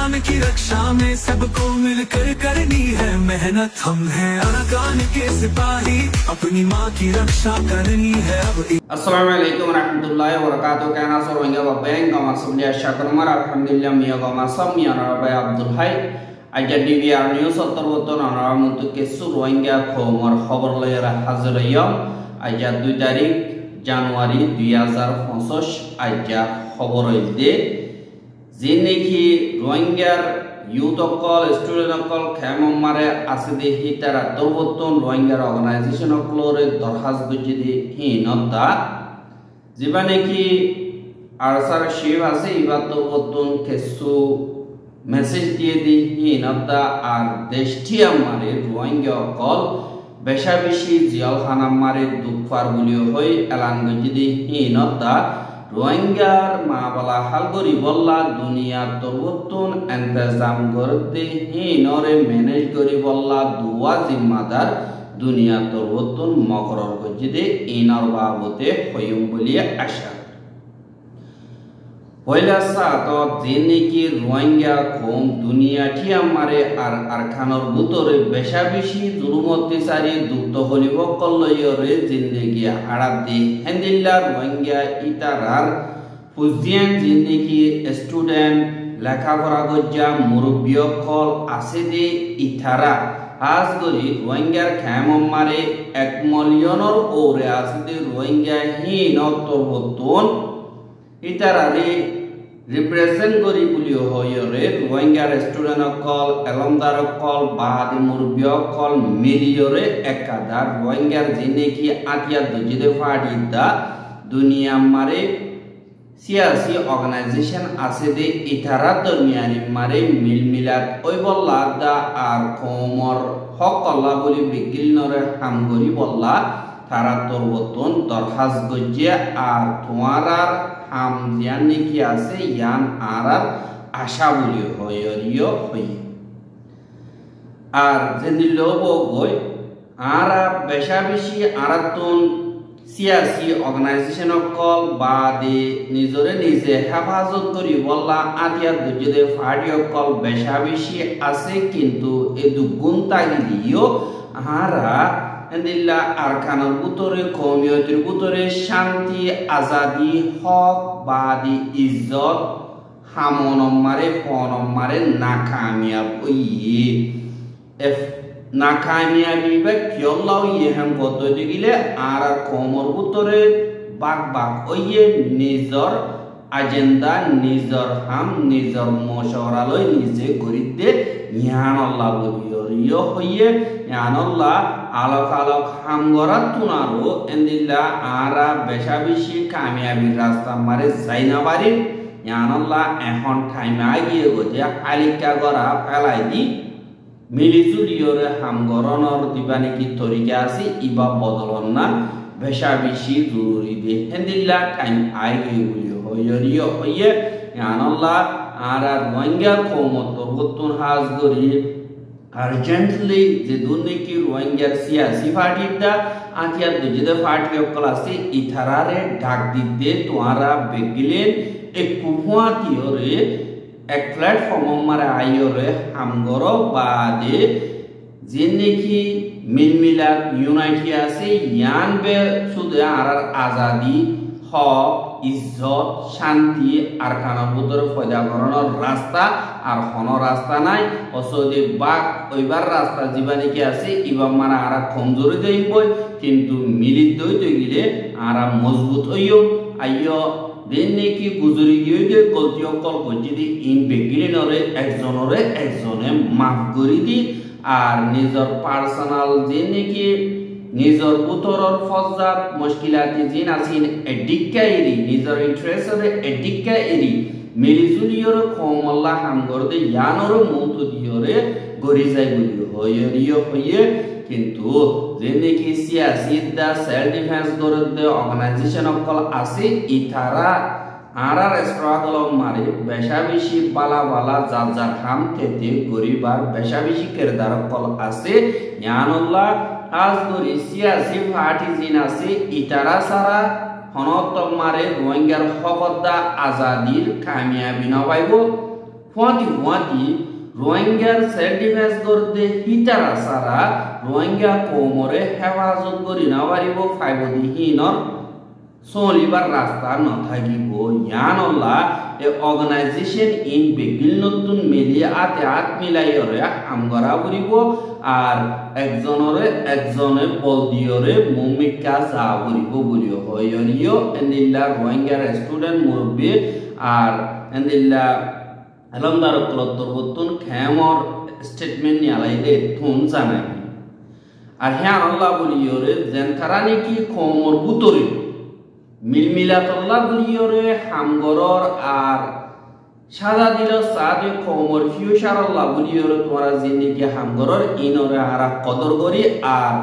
अरकान की रक्षा में सबको मिलकर करनी है मेहनत। हम हैं अरकान के सिपाही, अपनी माँ की रक्षा करनी है अब। Assalamualaikum warahmatullahi wabarakatuh. Kana sorongnya babeng kamar sebelah syakur alhamdulillah miya kamar samya narabai Abdul Hai. Aja DVR News terwoton narabai untuk kesu rohingya khomar khabar layar hazir yom. Aja 2 tarik Januari 2025 aja khabar ide. Zineki rohingya youth okol student okol khamam mare aside hitara torwoton rohingya organization okolore dorhas gujidi hinota jibane ki arsar shiv ase iba torwoton kesu message diye di hinota ar deshtia mare rohingya okol besha beshi jial khana mare dukfar bulio hoi elan gujidi hinota रोहिंग्यार Mavala हलगोरी बोल्ला दुनिया तोरवतुन इंतजाम करते ही नरे manage करी बोल्ला दुआ जिम्मेदार दुनिया तोरवतुन मकरर गजिदे inner बाबते होयुम बोलिए आशा पहला सातो जिन्नी की रोहिंग्या खोम दुनिया ठिया मारे अरखानर बुतोरे बेशा बेशी जुलुमत्ती सारी दुत्तो होलिबो कल्लयरे जिंदगी हाड़ाते हेंदिल्ला रोहिंग्या इतारार पुजियन जिन्नी की स्टूडेंट लेखापढ़ा गज्जा मुरब्बिय कल आसेदे इतारा आज गरी रोहिंग्यार खैमम मारे 1 मिलियनर ओरे आसेदे रोहिंग्या ही नतोरबतुन इतारारे रिप्रेजेंट करी बुलियो होयरे रोहिंग्या स्टूडेंट कल एलमदार कल बादी मुरब्बिय कल मिलियरे एकादार रोहिंग्या जिने की आतिया दुजिदे फाडिदा दुनिया मारे सियासी ऑर्गेनाइजेशन आसे दे इतारा दरमियानी मारे मिलमिलात ओइबल्ला दा आर कोमर हकल्ला बोली बिगिल नरे हामगरी बल्ला तारा तोरबतन दरखास गज्जे आर तुआरार हम जानने की आसे यान आरार आशा बुलियो होयरियो होय आर जेंदि लोबो गय आरा बेशा बेशी आरातुन सियासी ऑर्गेनाइजेशन कल बादे निजरे निजे हेफाजत करी बल्ला आतिया दुजिदे फाडियो कल बेशा बेशी आसे किन्तु ए दुगुन तागिलियो आरा एंदिल्ला अरखानर बुतोरे कमियतिर बुतोरे शांति आजादी हक बादी इज्जत हामनम मारे फनम मारे नाकामयाब ओये एफ नाकामयाबी बे क्योलाव ये हम गतो दिगिले आरा कमर बुतोरे बाग बाग ओये निजर एजेंडा निजर हम निजर मशवरालय निजे गरिदे यान अल्लाह बोलियो होये यान अल्लाह आलोक आलोक हम गरात तुनारो एंदिल्ला आरा बेशा बेशी कामयाबी रास्ता मारे जाइना बारी यान अल्लाह एहन टाइम आगिए गते आलिका गरा फेलाई दी मिलिजुलियोरे हम गरनर दिबानी की तरीका आसी इबा बदलन ना बेशा बेशी जरूरी दे एंदिल्ला टाइम आगिए बोलियो होयरियो होये यान अल्लाह आरा रोहिंग्या कौमत तोरबतुन हाज गरी अर्जेंटली जे दुनिया की रोहिंग्या सियासी पार्टी दा आतिया दुजिदे पार्टी क्लासे इथारारे डाक दिते तुआरा बेगिलेन एक कुहुआतियोरे एक प्लेटफॉर्म मारे आयोरे हमगरो बादे जिन्ने की मिलमिला यूनाइटिया से यान बे सुदे आरार आजादी हक इज्जत शांति अरखानर बुतोरे फयदा करनर रास्ता আর কোন রাস্তা নাই অসদে বাক ওইবার রাস্তা জীবনে কি আছে ইবা মারা আরা কমজোরি দেইবই কিন্তু মিলিত দইতে গিলে আরা মজবুত হইও আইও দেনে কি গুজরি গিয়ে গলতি অকল গজিদি ইন বেগিলিনরে একজনে মাফ করি দি আর নিজর পার্সোনাল দেনে কি নিজর বুতরর ফজাত মুশকিলাতি জিন আছিন এডিকাইরি নিজর ইন্টারেস্টরে এডিকাইরি मिलिजुलियोर कोमल्ला हामगरदे यानरो मुतु दियोरे गरि जाय बुलियो होयरियो होये किन्तु जेने कि सियासी दा सेल्फ डिफेंस गरदे ऑर्गेनाइजेशन अकल आसे इथारा आरार स्ट्रगल मारे बेशा बेशी बाला बाला जाजार हाम तेते गरिबार बेशा बेशी किरदार अकल आसे यानल्ला आज गरि सियासी पार्टी जिन आसे इथारा सारा हनत मारे रोहिंग्यार हकदा आजादीर कामयाबी नबाइबो ফুয়াতি রোহিঙ্গার সেলফ ডিফেন্স করতে হিতারা সারা রোহিঙ্গা কৌমরে হেফাজত করি না পারিব ফাইবদি হিনর চলিবার রাস্তা নথাকিব ইয়ানল্লা এ অর্গানাইজেশন ইন বেগিল নতুন মিলি আতে আত মিলাইরে আমগরা করিব আর একজনে বল দিয়রে মুমিকা যা করিব বলিও হইরিও এন্দিল্লা রোহিঙ্গার স্টুডেন্ট মুরব্বী আর এন্দিল্লা আলমদার ক্লতরবতুন খেমর স্টেটমেন্ট নিয়ালাইলে থুন জানাই আর হ্যাঁ আল্লাহ বলিয়রে যেন তারা নাকি কমর বুতরে মিলমিলাতল্লাহ বলিয়রে হামগরর আর সাদা দিল সাদে কমর ফিউচার আল্লাহ বলিয়রে তোমরা জিন্দিগি হামগরর ইনরে হারা কদর করি আর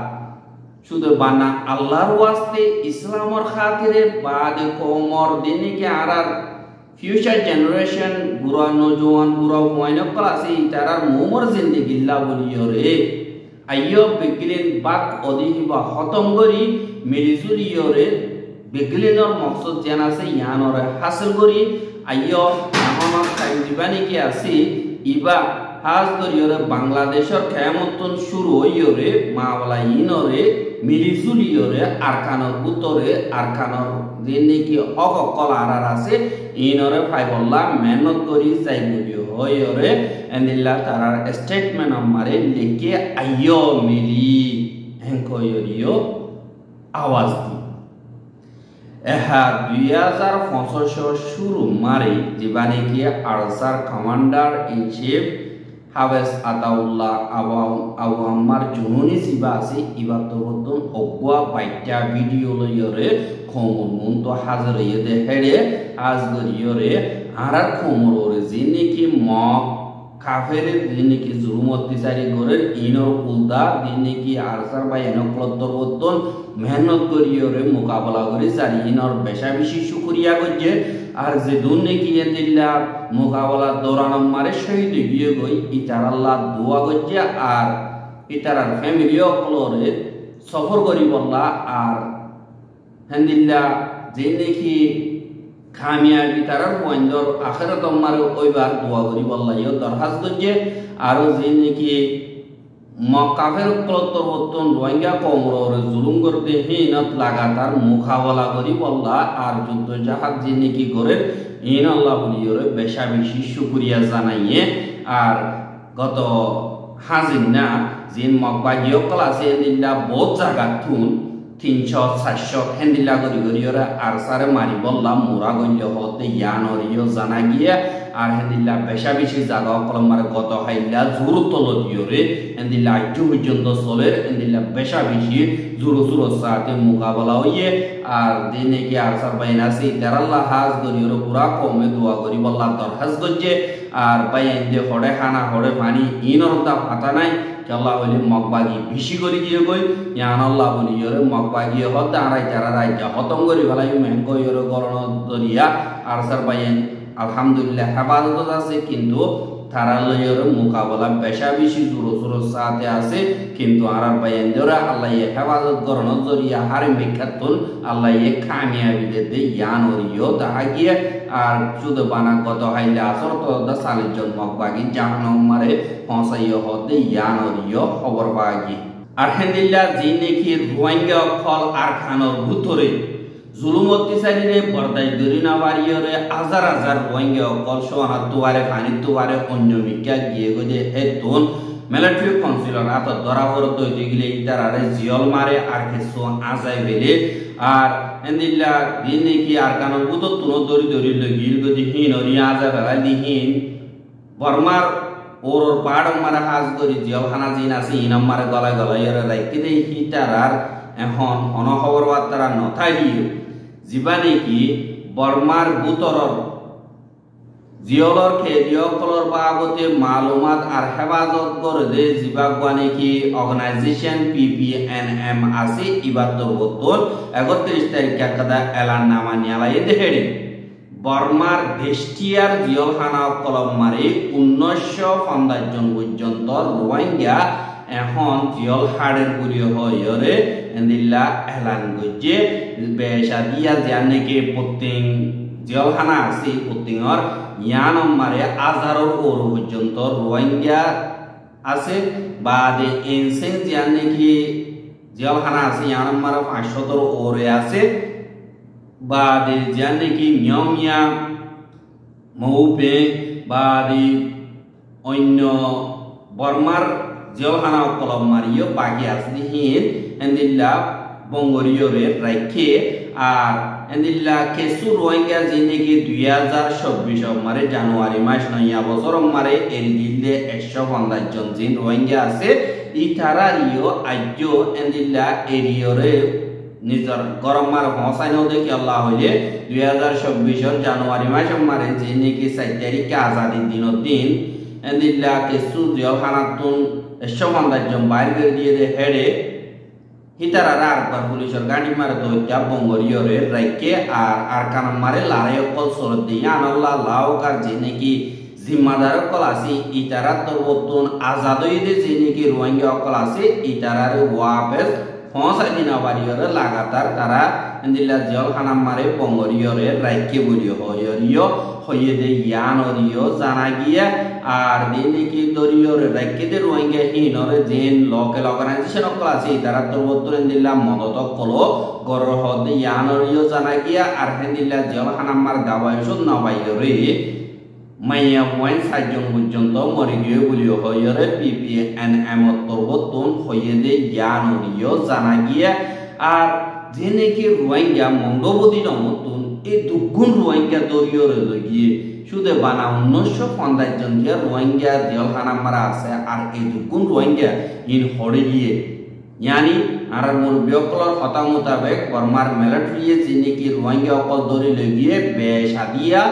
শুধু বানা আল্লাহর ওয়াস্তে ইসলামর খাতিরে বাদে কমর দিনকে আর ফিউচার জেনারেশন বুড়া নজওয়ান বুড়া ময়নকল আছে তারা মোমর জিন্দিগিল্লা বলিয়রে আইয় বেগিলেন বাক অধিহিবা খতম করি মিলিজুলিয়রে বেগিলেনর মকসদ যেন আছে ইয়ানরে হাসিল করি আইয় আমানত টাইম দিবানি কি আছে ইবা হাজ করিয়রে বাংলাদেশের খেমতন শুরু হইয়রে মাওলা ইনরে মিলিজুলিয়রে আরকানর উত্তরে আরকানর যে নাকি অকল আর আছে ইনরে ফাইবল্লা মেহনত করি চাইবি হইরে এন্দিল্লা তারার স্টেটমেন্ট আমারে লিখে আইও মিলি হেঙ্কয়রিও আওয়াজ দি এহা 2025 শুরু মারে যেবানে কি আরসার কমান্ডার ইন চিফ হাবেস আতাউল্লাহ আওয়ামার জুনুনি জিবা আছে ইবার তবতন অগুয়া বাইটা ভিডিও লইরে খমর মন তো হাজার ইয়ে হেড়ে আজ গরিয়রে আর খমরে যে নাকি মক কাফেরে যে নাকি জুলুম অত্যাচারী করে ইনর উলদা যে নাকি আরসার বা এনকলত তবতন মেহনত করিয়রে মোকাবেলা করে জারি ইনর বেশা বেশি শুকরিয়া করছে আর যে দুনে কি এদিল্লা মোকাবেলা দৌড়ানো মারে শহীদ গিয়ে গই ইতার আল্লাহ দোয়া করছে আর ইতার ফ্যামিলি অকলরে সফর করি বললা আর হেন্দিল্লা যে নাকি খামিয়াবি তারার পয়েন্টর আখেরাত মারে ওইবার দোয়া করি বললা ইয়ে দরখাস্ত করছে আরো যে নাকি মক্কাফের প্রত্যাবর্তন রোহিঙ্গা কমরে জুলুম করতে হিনত লাগাতার মোকাবেলা করি বললা আর যুদ্ধ জাহাজ যে নাকি করে ইন আল্লাহ বলিয়রে বেশা বেশি শুকরিয়া জানাইয়ে আর গত হাজির না যে মকবাগীয় ক্লাসে দিল্লা বহুত জায়গা থুন 300-400 হেন্দিল্লা করি করিয়রে আর সারে মারি বললাম মোরা গঞ্জ হতে ইয়ানরিও জানা গিয়ে আর হেন্দিল্লা বেশা বেশি জায়গা কলম মারে গত হাইল্লা জোর তল দিয়রে হেন্দিল্লা আজু পর্যন্ত চলে হেন্দিল্লা বেশা বেশি জোর সাথে মোকাবেলা হইয়ে আর দিনে কি আর সার বাইন আছে তেরাল্লাহ হাজ করিয়রে পুরা কমে দোয়া করি বললা দরখাস্ত করছে আর বাইন যে হড়ে খানা হড়ে পানি ইনর তা পাতা নাই আল্লাহ হইলে মকবাগি বেশি করে দিয়ে গই ইয়ান আল্লাহ বলিয়রে মকবাগি হতে আড়াই তারা রাইজা খতম করি ফেলাই মেহকইয়রে গরণ দরিয়া আর সার বাইন আলহামদুলিল্লাহ হেফাজত আছে কিন্তু তারা লইয়রে মোকাবেলা বেশা বেশি জোর সাথে আছে কিন্তু আর বাইন ধরে আল্লাহ হেফাজত গরণ দরিয়া হারে মেখাতুন আল্লাহ কামিয়াবি দিতে ইয়ান ওরিও তাহা গিয়ে আর শুধু বানা গত হাইলে আসর তো 40 জন মকবাগি জাহান্নাম মারে পৌঁছাইও হতে ইয়ান ওরিও খবর পাগি আর হেন্দিল্লা যে নাকি রোহিঙ্গা ফল আর খানোর ভিতরে জুলুম অত্যাচারীরে বরদাই দরি না বাড়িয়রে হাজার হাজার রোহিঙ্গা অকল সোহানা তুয়ারে পানি তুয়ারে অন্য মিকা গিয়ে গজে হেতুন মিলিটারি কাউন্সিলর আত ধরা হরত হইতে গেলে ইতারারে জিয়ল মারে আর কিছু আজাই বেলে আর এন্দিল্লা দিন নাকি আর কানোর বুতো তুনো দরি লগিল গদি হিন অরি আজা বেলা দিহিন বর্মার ওর পাড় মারা হাজ করি জিয়লখানা জিন আছে ইনাম মারে গলায় গলাইরে রাইতে দেই হিতারার এখন অনখবর বার্তারা নথাকি যিবা নাকি বর্মার বুতরর জিয়লর খেদিয়কলর বাবতে মালুমাত আর হেফাজত করে দে যিবা গুয়া নাকি অর্গানাইজেশন PPNM আছে ইবার তরবতন 31 তারিখ কাদা এলান নামা নিয়ালাই দেহেড়ি বর্মার দেশটিয়ার জিয়লখানা কলম মারে 1950 জন পর্যন্ত রোহিঙ্গা এখন জিয়ল হাড়ের গুরিয় হইরে এন্দিল্লা এলান গজে বেশা দিয়া জানে কে প্রত্যেক জেলখানা আছে পুতিংর ইয়ান মারে আজারর ওর পর্যন্ত রোহিঙ্গা আছে বাদে এনসেন জিয়ান নাকি জেলখানা আছে ইয়ান মারে 500 ওরে আছে বাদে জিয়ান নাকি মিয়মিয়া মৌপে বাদে অন্য বর্মার জেলখানা কলম মারিও বাকি আছে হিন এন্দিল্লা বঙ্গরিয়রে রাখে আর এন্দিল্লা কেসু রোহিঙ্গা জিনিকি 2026 মারে জানুয়ারি মাস নয়া বছর মারে এরি দিল্লে 150 জন জিন রোহিঙ্গা আছে ইতারারিও আজ্জো এন্দিল্লা এরিয়রে নিজর গরম মার পৌঁছাইনো দেখি আল্লাহ হইলে 2026 জানুয়ারি মাস মারে জিনিকি 7 তারিখে আজাদি দিনের দিন এন্দিল্লা কেসু জেলখানাতুন 150 জন বাইর করে দিয়ে দে হেডে হিতারারা আরবার পুলিশের গাড়ি মারে দইটা বঙ্গরিয়রে রাইকে আর কানাম মারে লারে অকল সরদ দিয়ে আনাল্লাহ লাউকার যে নাকি জিম্মাদার অকল আছে ইতারা তরবতুন আজাদইদে যে নাকি রোহিঙ্গা অকল আছে ইতারার ওয়াপেস পৌঁছাই দিনা বাড়িয়রে লাগাতার তারা এন্দিল্লা জেলখানা মারে বঙ্গরিয়রে রাইকে বলিও হইরিও হইয়ে দে ইয়ানরিও জানা গিয়া আর দিনকি দরিয়রে রাইকে দে রোহিঙ্গা হিনরে জেন লোকাল অর্গানাইজেশন অকল আছে তারা তরবতুন এন্দিল্লা মদত কলো গরহ দে ইয়ানরিও জানা গিয়া আর হেন্দিল্লা জেলখানা মার দাওয়াইসুন নবাইরে মাইয়া পয়েন্ট 7 জন পর্যন্ত মরে গিয়ে বলিও হইরে পিপিএনএম তরবতুন হইয়ে দে ইয়ানরিও জানা গিয়া আর যে নাকি রোহিঙ্গা মঙ্গবতী নমতুন এই দুগুণ রোহিঙ্গা দরিয়রে গিয়ে শুধু বানা 1950 জন গিয়া রোহিঙ্গা জেলখানা মারা আছে আর এই দুগুণ রোহিঙ্গা ইন হড়ে গিয়ে यानी আর মুরব্বী অকলর কথা মোতাবেক বর্মার মিলিটারি যে নাকি রোহিঙ্গা অকল দরি লগিয়ে বেশাদিয়া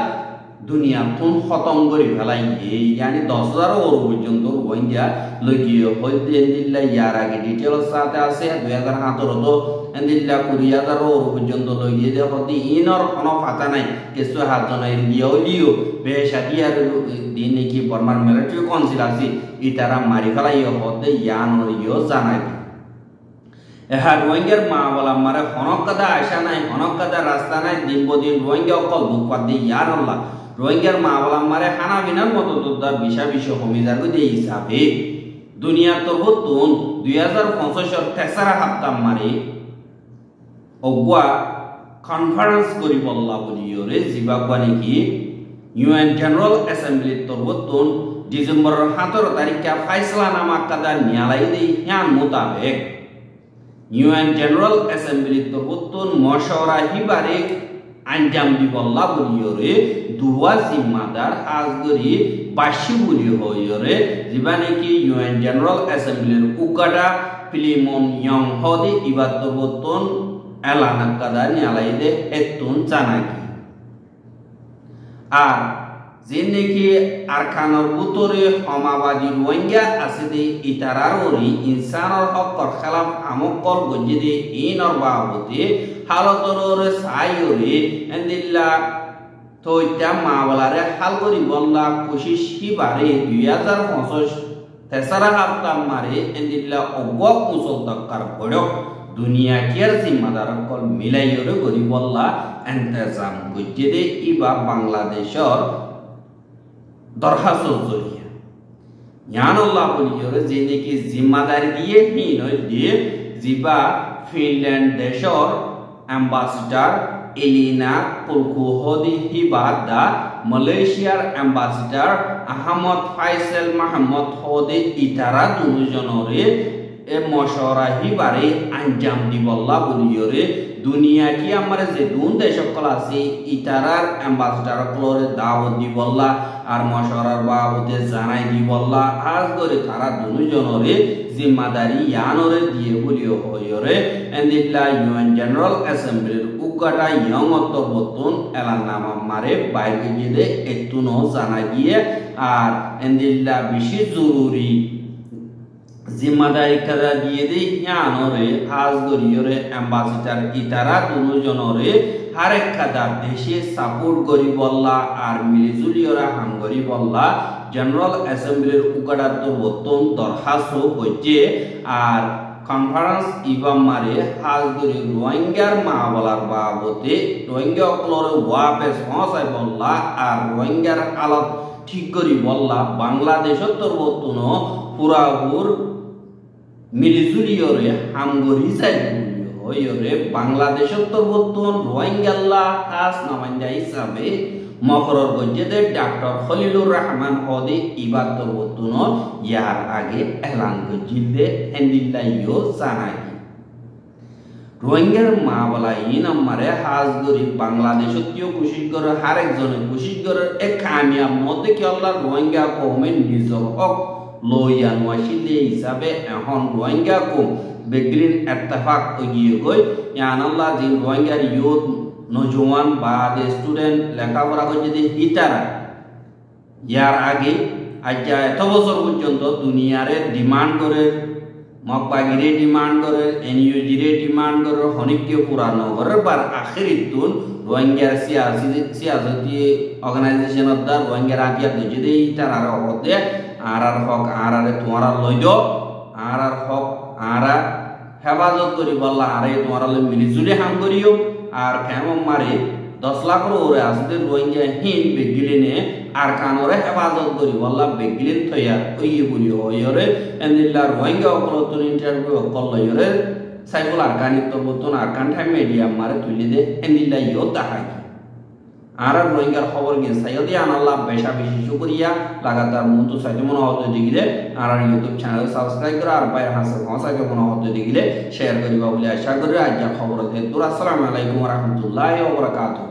দুনিয়া তুন খতম করে ফেলাই এই यानी 10,000 ওর পর্যন্ত রোহিঙ্গা লগিয়ে হইতে এন্দিল্লা ইয়ার আগে ডিটেইলস সাথে আছে 2017 তো এন্দিল্লা 20,000 ওর পর্যন্ত লগিয়ে দে হতে ইনর কোনো পাতা নাই কিছু হাতজনের গিয়েও বেশাদিয়ার দিন নাকি বর্মার মিলিটারি কাউন্সিল আছে ইতারা মারি ফেলাই হতে ইয়ানরিও জানাই রোহিঙ্গার মা বলা মারে হনক কাদা আশা নাই হনক কাদা রাস্তা নাই দিন বদিন রোহিঙ্গা অকল দুঃখ দিয়ে ইয়ার আল্লাহ রোহিঙ্গার মা বলা মারে হানা বিনার মতো তোদার বিষা হমিদার গদি হিসাবে দুনিয়া তরবতুন 2025 তেসরা হাপ্তাহ মারে অগুয়া কনফারেন্স করি বল্লা বলিওরে জিবাগুয়া নাকি ইউএন জেনারেল অ্যাসেম্বলি তরবতুন ডিসেম্বর 17 তারিখে ফাইসলা নামা কাদা নিয়ালাই দেই হ্যাঁ মোতাবেক ইউএন জেনারেল অ্যাসেম্বলি তরবতুন মশওয়ারা হিবারে আঞ্জাম দিবল্লা বলিওরে দুয়া জিম্মাদার আজগরি বাসি বলি হইরে যেবা নাকি ইউএন জেনারেল অ্যাসেম্বলির উকাডা ফিলিমন ইয়ং হদি ইবাদ তরবতুন এলানা কাদা নিয়ালাইদে এতুন জানাকি আর যে নাকি আরকানর ভিতরে সমাবাদী রোহিঙ্গা আছে দে ইতারার ওরি ইনসানর হকর খেলাফ আমকল গজ্জে দে ইনর বাবতে হালতর সাইরে এন্দিল্লা তোইটা মাওলারে হাল করি বল্লা কোশিশ হিবারে 2025 তেসরা হাপ্তাহ মারে এন্দিল্লা অগক মুসল তক্কার বড়ক দুনিয়া কেয়ার জিম্মাদার কল মিলাইরে করি বল্লা ইন্তজাম গজ্জে দে ইবা বাংলাদেশর দরখাস্ত জরিয়া ইয়ানুল্লাহ বলিওরে যে নাকি জিম্মাদারি দিয়ে হিন দিয়ে জিবা ফিনল্যান্ড দেশর অ্যাম্বাসিডার এলিনা কুলকুহদি হিবাদা মালয়েশিয়ার অ্যাম্বাসিডার আহমদ ফাইসেল মাহমুদ হদে ইতারা দুজনরে এ মশওয়ারা হিবারে আঞ্জাম দিবল্লা বলিওরে দুনিয়া কি আমার যে দুন দেশ সকল আছে ইতারার অ্যাম্বাসিডার ক্লোরে দাওয়াত দিবল্লা আর মশওয়ারার বাবদে জানাই দিবল্লা আজ করে তারা দুজনরে জিম্মাদারি ইয়ানরে দিয়ে বলিও হইরে এন্দিল্লা ইউএন জেনারেল অ্যাসেম্বলির উকাটা ইয়ং তরবতুন এলানামা মারে বাইরে গিয়ে এতুনো জানা গিয়ে আর এন্দিল্লা বেশি জরুরি জিম্মাদারি কাদা দিয়ে দে ইয়ানরে আজ গরিয়রে অ্যাম্বাসিডার ইতারা দুজনরে হারেক কাদা দেশে সাপোর্ট করি বল্লা আর মিলিজুলিয়রা হাঙ্গরি বল্লা জেনারেল অ্যাসেম্বলির উকাডা তরবতুন দরখাস্ত হচ্ছে আর কনফারেন্স ইবাম মারে হাজদুরি রোহিঙ্গার মাহবলার বাবতে রোহিঙ্গা অকলরে ওয়াপে সহসাই বললা আর রোহিঙ্গার হালত ঠিক করি বললা বাংলাদেশের তরবতুন পুরাপুর মিলিজুলিয়রে হামগরি চাইরে বাংলাদেশের তরবতুন রোহিঙ্গাল্লা হাস নামাইন্দা হিসাবে মকরর গজ্জেদের ডাক্তার খলিলুর রহমান হদে ইবাদ তরবতুন ইয়ার আগে এলান গজ্জিদে হেন্দিল্লাইও জানাই রোহিঙ্গার মা বলা ই নম্বরে হাজগরি বাংলাদেশতীয় কোশিশ করে আরেকজনে কোশিশ করে এক কামিয়াব মধ্যে কি আল্লাহ রোহিঙ্গা কৌমের নিজর হক লইয়া নোয়াশিলে হিসাবে এখন রোহিঙ্গা কৌম বেগ্রিন এত্তেফাক গিয়ে গই ইয়ান আল্লাহ যে রোহিঙ্গার ইয়ুথ নজওয়ান বা স্টুডেন্ট লেখাপড়া করে যদি হিতারা ইয়ার আগে আজ এত বছর পর্যন্ত দুনিয়ারে ডিমান্ড করে মকবাগিরে ডিমান্ড করে এনইউজিরে ডিমান্ড করে হনিককে পুরানো করে বার আখিরিতুন রোহিঙ্গার সিয়াসতি অর্গানাইজেশনের দ্বার রোহিঙ্গার আকিয়া যদি তার হতে আর হক আর তোমারা লইদ আর হক আর হেফাজত করি বললা আরে তোমারা মিলিজুলি হাম করিও আর ফ্যামম মারে 10 লাখের ওরে আসলে রোহিঙ্গা হিন বেগিলিনে আর কানরে হেফাজত করি বললা বেগিলিন থইয়া ওই বলি ওইরে এন্দিল্লা রোহিঙ্গা অকলতুন ইন্টারভিউ অকলয়রে সাইফুল আরকানি তবতুন আরকান টাইম মিডিয়া মারে তুলি দে এন্দিল্লা ইও তাহাই আর রোহিঙ্গার খবর গিয়ে সাইয়দি আনাল্লাহ বেশা বেশি শুকরিয়া লাগাতার মুন্তু সাইতে মনে হতে দিগিলে আর ইউটিউব চ্যানেল সাবস্ক্রাইব করে আর বাইরে হাসে ভাষাকে মনে হতে দিগিলে শেয়ার করিবা বলে আশা করি আজ খবর দে আসসালামু আলাইকুম ওয়া রাহমাতুল্লাহি ওয়া বারাকাতুহু